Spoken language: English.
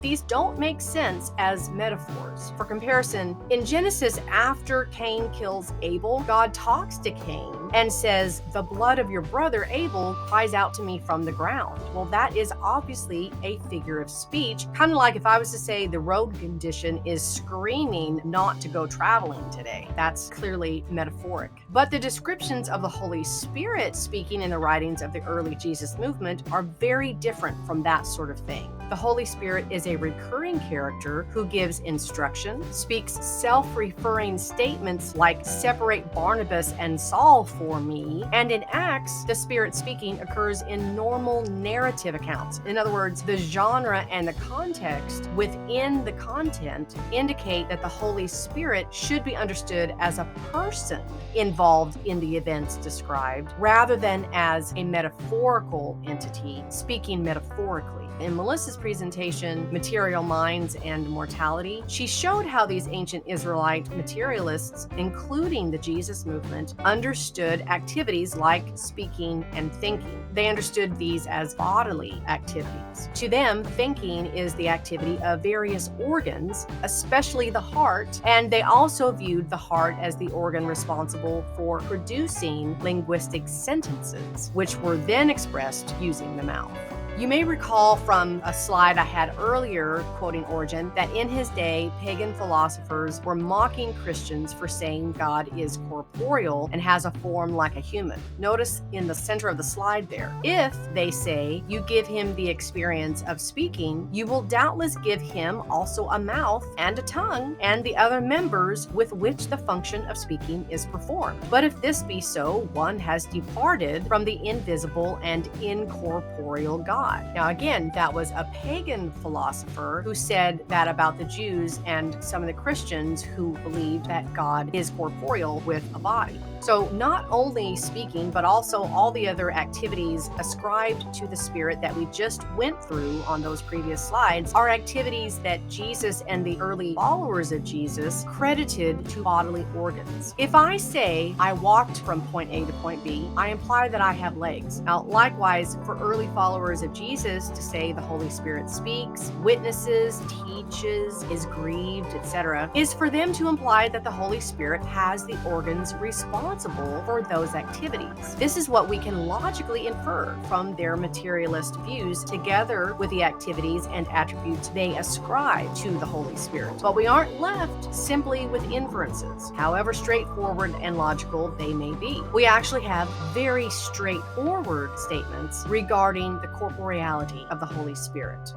These don't make sense as metaphors. For comparison, in Genesis, after Cain kills Abel, God talks to Cain and says, "The blood of your brother Abel cries out to me from the ground." Well, that is obviously a figure of speech, kind of like if I was to say the road condition is screaming not to go traveling today. That's clearly metaphoric. But the descriptions of the Holy Spirit speaking in the writings of the early Jesus movement are very different from that sort of thing. The Holy Spirit is a recurring character who gives instruction, speaks self-referring statements like "separate Barnabas and Saul for me," and in Acts, the Spirit speaking occurs in normal narrative accounts. In other words, the genre and the context within the content indicate that the Holy Spirit should be understood as a person involved in the events described, rather than as a metaphorical entity speaking metaphorically. In Melissa's presentation, Material Minds and Mortality, she showed how these ancient Israelite materialists, including the Jesus movement, understood activities like speaking and thinking. They understood these as bodily activities. To them, thinking is the activity of various organs, especially the heart, and they also viewed the heart as the organ responsible for producing linguistic sentences, which were then expressed using the mouth. You may recall from a slide I had earlier, quoting Origen, that in his day, pagan philosophers were mocking Christians for saying God is corporeal and has a form like a human. Notice in the center of the slide there, if, they say, you give him the experience of speaking, you will doubtless give him also a mouth and a tongue and the other members with which the function of speaking is performed. But if this be so, one has departed from the invisible and incorporeal God. Now, again, that was a pagan philosopher who said that about the Jews and some of the Christians who believed that God is corporeal with a body. So not only speaking, but also all the other activities ascribed to the Spirit that we just went through on those previous slides are activities that Jesus and the early followers of Jesus credited to bodily organs. If I say I walked from point A to point B, I imply that I have legs. Now, likewise, for early followers of Jesus to say the Holy Spirit speaks, witnesses, teaches, is grieved, etc., is for them to imply that the Holy Spirit has the organs responsible for those activities. This is what we can logically infer from their materialist views, together with the activities and attributes they ascribe to the Holy Spirit. But we aren't left simply with inferences, however straightforward and logical they may be. We actually have very straightforward statements regarding the corporeality of the Holy Spirit.